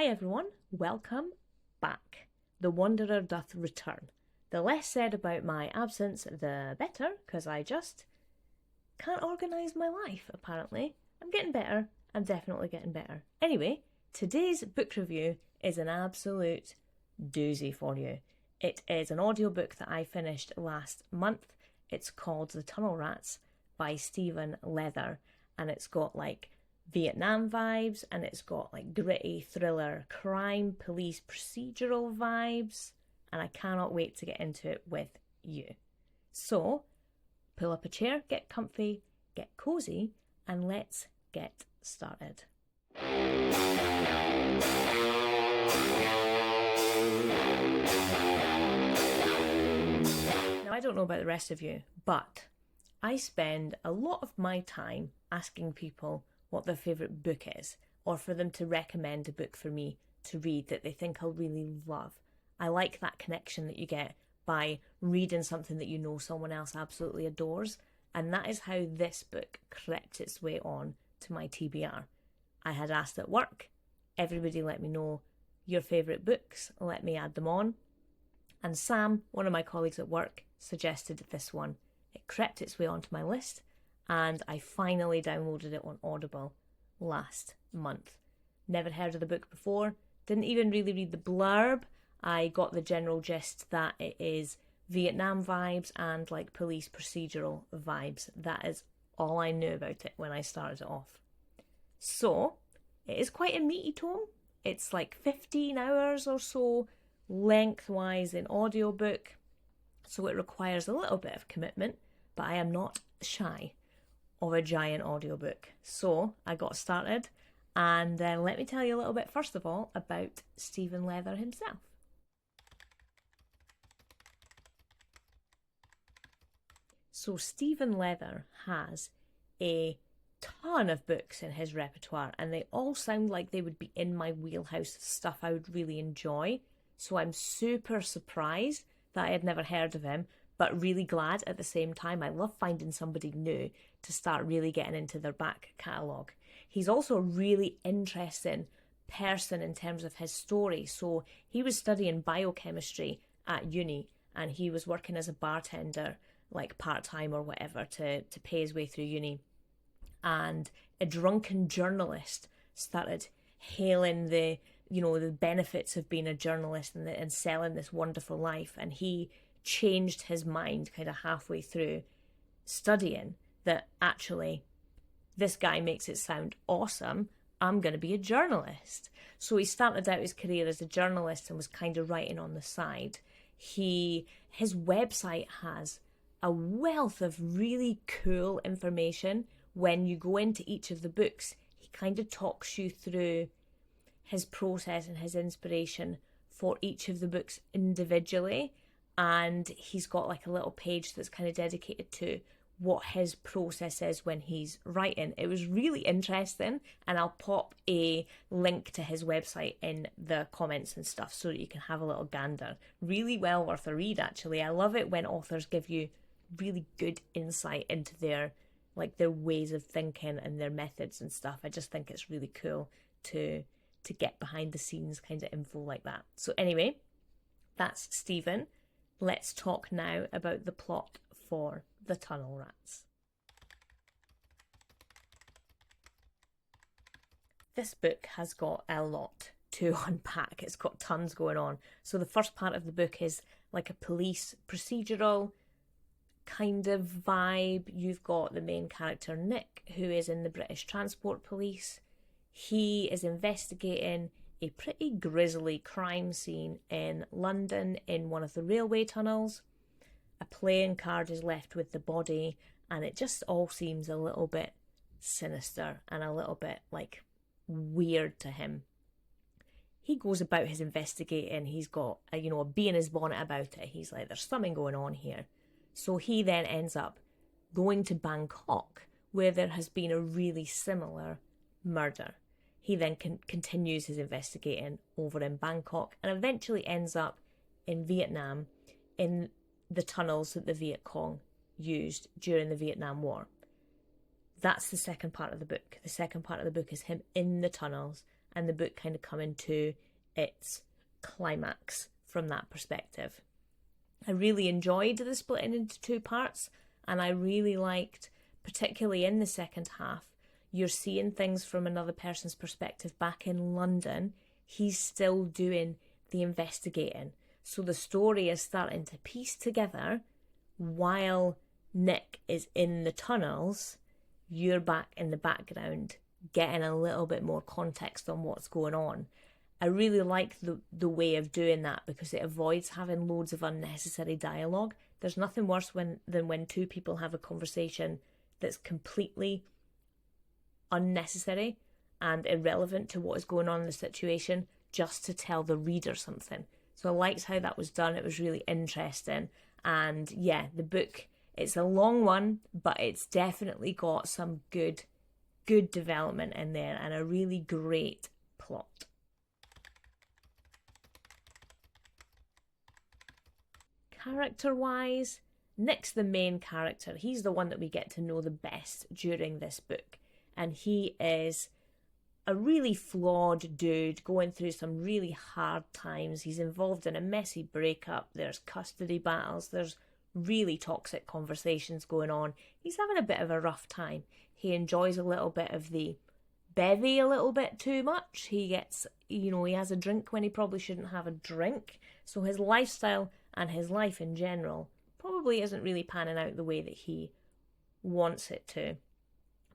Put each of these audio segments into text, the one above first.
Hi everyone, welcome back. The Wanderer doth return. The less said about my absence, the better, because I just can't organise my life, apparently. I'm getting better. I'm definitely getting better. Anyway, today's book review is an absolute doozy for you. It is an audiobook that I finished last month. It's called The Tunnel Rats by Stephen Leather, and it's got like Vietnam vibes, and it's got like gritty thriller crime police procedural vibes, and I cannot wait to get into it with you. So pull up a chair, get comfy, get cozy, and let's get started. Now, I don't know about the rest of you, but I spend a lot of my time asking people what their favourite book is, or for them to recommend a book for me to read that they think I'll really love. I like that connection that you get by reading something that you know someone else absolutely adores, and that is how this book crept its way on to my TBR. I had asked at work, everybody let me know your favourite books, let me add them on, and Sam, one of my colleagues at work, suggested this one. It crept its way onto my list, and I finally downloaded it on Audible last month. Never heard of the book before, didn't even really read the blurb. I got the general gist that it is Vietnam vibes and like police procedural vibes. That is all I knew about it when I started it off. So, it is quite a meaty tome. It's like 15 hours or so lengthwise in audiobook, so it requires a little bit of commitment, but I am not shy of a giant audiobook. So I got started, and let me tell you a little bit first of all about Stephen Leather himself. So Stephen Leather has a ton of books in his repertoire, and they all sound like they would be in my wheelhouse, stuff I would really enjoy. So I'm super surprised that I had never heard of him, but really glad at the same time. I love finding somebody new to start really getting into their back catalogue. He's also a really interesting person in terms of his story. So he was studying biochemistry at uni, and he was working as a bartender, like part-time or whatever, to pay his way through uni. And a drunken journalist started hailing the benefits of being a journalist and selling this wonderful life, and he changed his mind kind of halfway through studying that actually this guy makes it sound awesome, I'm going to be a journalist. So he started out his career as a journalist and was kind of writing on the side. His website has a wealth of really cool information. When you go into each of the books, he kind of talks you through his process and his inspiration for each of the books individually. And he's got like a little page that's kind of dedicated to what his process is when he's writing. It was really interesting, and I'll pop a link to his website in the comments and stuff so that you can have a little gander. Really well worth a read, actually. I love it when authors give you really good insight into their ways of thinking and their methods and stuff. I just think it's really cool to get behind the scenes kind of info like that. So anyway, that's Stephen. Let's talk now about the plot for The Tunnel Rats. This book has got a lot to unpack. It's got tons going on. So the first part of the book is like a police procedural kind of vibe. You've got the main character, Nick, who is in the British Transport Police. He is investigating a pretty grisly crime scene in London in one of the railway tunnels. A playing card is left with the body, and it just all seems a little bit sinister and a little bit like weird to him. He goes about his investigating. He's got a bee in his bonnet about it. He's like, there's something going on here. So he then ends up going to Bangkok, where there has been a really similar murder. He then continues his investigating over in Bangkok and eventually ends up in Vietnam in the tunnels that the Viet Cong used during the Vietnam War. That's the second part of the book. The second part of the book is him in the tunnels and the book kind of coming to its climax from that perspective. I really enjoyed the splitting into two parts, and I really liked, particularly in the second half, you're seeing things from another person's perspective back in London. He's still doing the investigating. So the story is starting to piece together while Nick is in the tunnels. You're back in the background getting a little bit more context on what's going on. I really like the way of doing that because it avoids having loads of unnecessary dialogue. There's nothing worse than when two people have a conversation that's completely unnecessary and irrelevant to what is going on in the situation just to tell the reader something. So I liked how that was done. It was really interesting. And yeah, the book, it's a long one, but it's definitely got some good development in there and a really great plot. Character-wise, Nick's the main character. He's the one that we get to know the best during this book. And he is a really flawed dude going through some really hard times. He's involved in a messy breakup. There's custody battles. There's really toxic conversations going on. He's having a bit of a rough time. He enjoys a little bit of the bevy a little bit too much. He gets, he has a drink when he probably shouldn't have a drink. So his lifestyle and his life in general probably isn't really panning out the way that he wants it to.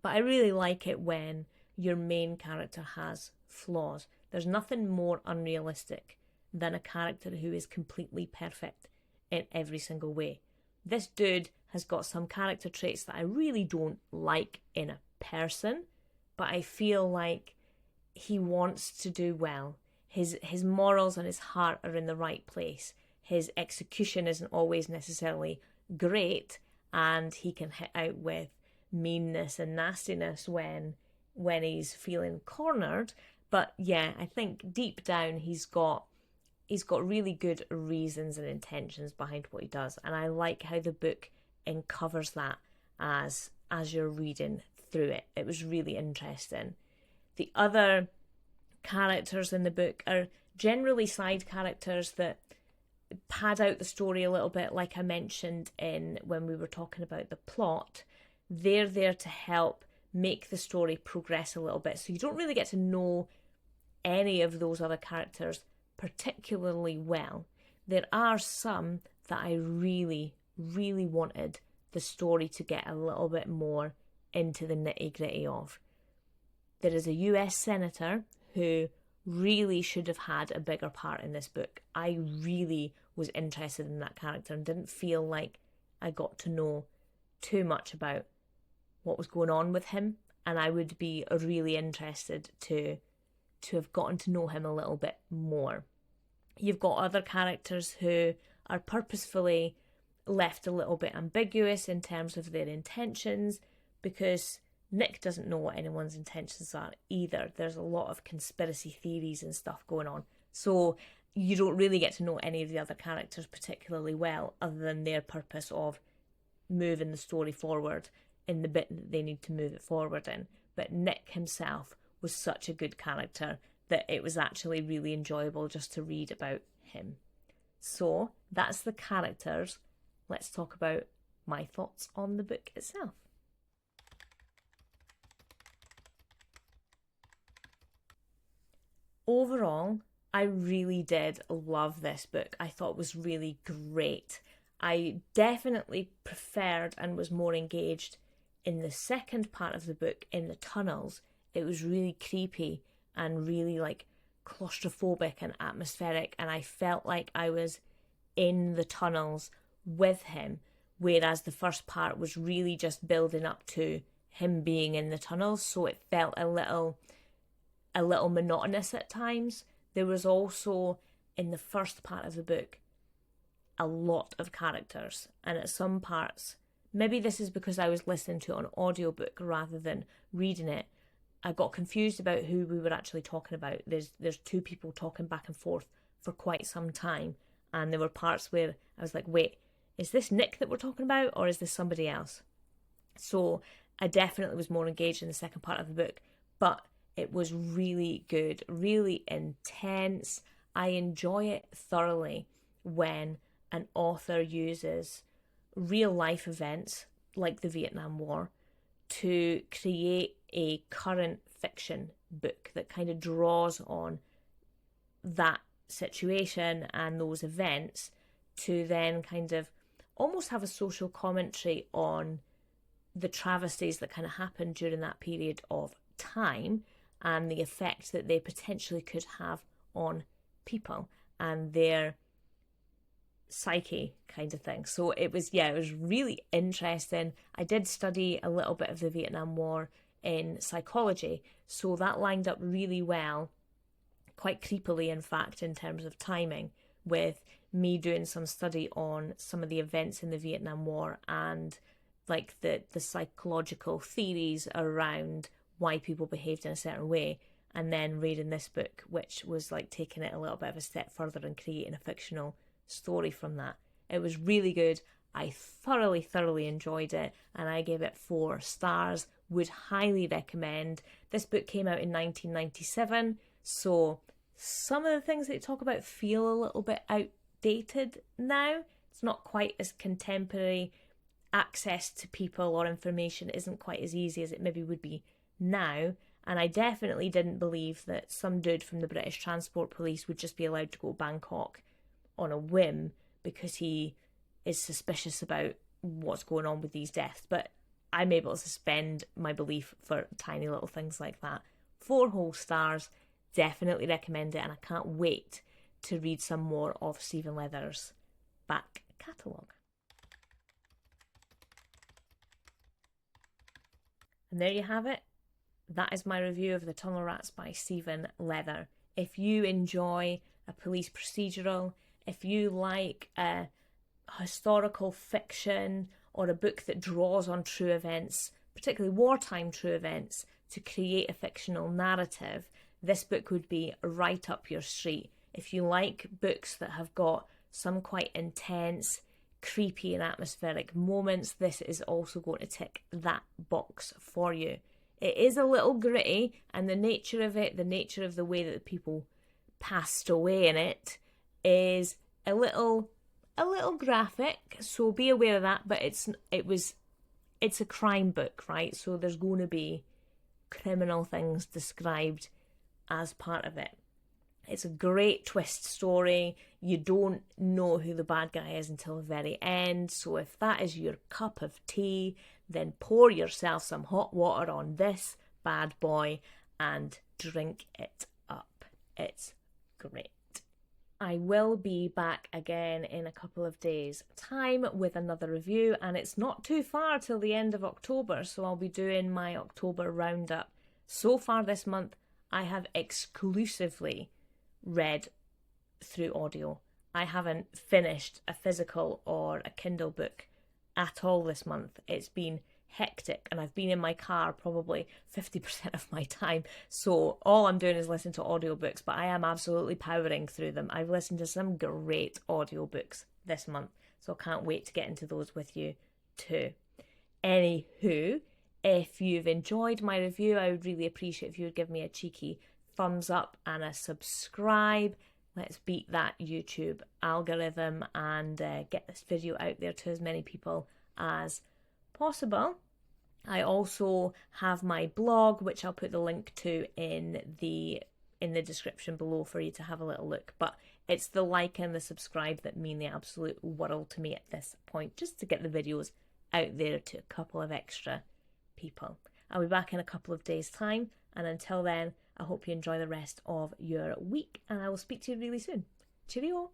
But I really like it when your main character has flaws. There's nothing more unrealistic than a character who is completely perfect in every single way. This dude has got some character traits that I really don't like in a person, but I feel like he wants to do well. His morals and his heart are in the right place. His execution isn't always necessarily great, and he can hit out with meanness and nastiness when he's feeling cornered. But yeah, I think deep down he's got really good reasons and intentions behind what he does, and I like how the book uncovers that as you're reading through it. It was really interesting. The other characters in the book are generally side characters that pad out the story a little bit, like I mentioned when we were talking about the plot. They're there to help make the story progress a little bit. So you don't really get to know any of those other characters particularly well. There are some that I really, really wanted the story to get a little bit more into the nitty-gritty of. There is a US senator who really should have had a bigger part in this book. I really was interested in that character and didn't feel like I got to know too much about what was going on with him, and I would be really interested to have gotten to know him a little bit more. You've got other characters who are purposefully left a little bit ambiguous in terms of their intentions, because Nick doesn't know what anyone's intentions are either. There's a lot of conspiracy theories and stuff going on. So you don't really get to know any of the other characters particularly well, other than their purpose of moving the story forward in the bit that they need to move it forward in. But Nick himself was such a good character that it was actually really enjoyable just to read about him. So that's the characters. Let's talk about my thoughts on the book itself. Overall, I really did love this book. I thought it was really great. I definitely preferred and was more engaged in the second part of the book, in the tunnels. It was really creepy and really claustrophobic and atmospheric, and I felt like I was in the tunnels with him, whereas the first part was really just building up to him being in the tunnels, so it felt a little monotonous at times. There was also, in the first part of the book, a lot of characters, and at some parts, maybe this is because I was listening to it on audiobook rather than reading it, I got confused about who we were actually talking about. There's two people talking back and forth for quite some time, and there were parts where I was like, wait, is this Nick that we're talking about, or is this somebody else? So I definitely was more engaged in the second part of the book, but It was really good, really intense. I enjoy it thoroughly when an author uses real life events like the Vietnam War to create a current fiction book that kind of draws on that situation and those events to then kind of almost have a social commentary on the travesties that kind of happened during that period of time and the effect that they potentially could have on people and their psyche kind of thing. So it was really interesting. I did study a little bit of the Vietnam War in psychology, so that lined up really well, quite creepily in fact, in terms of timing, with me doing some study on some of the events in the Vietnam War and like the psychological theories around why people behaved in a certain way, and then reading this book, which was like taking it a little bit of a step further and creating a fictional story from that. It was really good. I thoroughly enjoyed it, and I gave it 4 stars. Would highly recommend. This book came out in 1997, so some of the things that they talk about feel a little bit outdated now. It's not quite as contemporary. Access to people or information isn't quite as easy as it maybe would be now, and I definitely didn't believe that some dude from the British Transport Police would just be allowed to go to Bangkok on a whim because he is suspicious about what's going on with these deaths. But I'm able to suspend my belief for tiny little things like that. 4 whole stars, definitely recommend it, and I can't wait to read some more of Stephen Leather's back catalogue. And there you have it. That is my review of The Tunnel Rats by Stephen Leather. If you enjoy a police procedural, if you like a historical fiction or a book that draws on true events, particularly wartime true events, to create a fictional narrative, this book would be right up your street. If you like books that have got some quite intense, creepy and atmospheric moments, this is also going to tick that box for you. It is a little gritty, and the nature of it, the nature of the way that the people passed away in it, is a little graphic, so be aware of that. But it's a crime book, right? So there's going to be criminal things described as part of it. It's a great twist story. You don't know who the bad guy is until the very end. So if that is your cup of tea, then pour yourself some hot water on this bad boy and drink it up. It's great. I will be back again in a couple of days' time with another review, and it's not too far till the end of October, so I'll be doing my October roundup. So far this month, I have exclusively read through audio. I haven't finished a physical or a Kindle book at all this month. It's been hectic, and I've been in my car probably 50% of my time, so all I'm doing is listening to audiobooks, but I am absolutely powering through them. I've listened to some great audiobooks this month, so I can't wait to get into those with you too. Anywho, if you've enjoyed my review, I would really appreciate if you would give me a cheeky thumbs up and a subscribe. Let's beat that YouTube algorithm and get this video out there to as many people as possible. I also have my blog, which I'll put the link to in the description below for you to have a little look. But it's the like and the subscribe that mean the absolute world to me at this point, just to get the videos out there to a couple of extra people. I'll be back in a couple of days' time, and until then, I hope you enjoy the rest of your week, and I will speak to you really soon. Cheerio!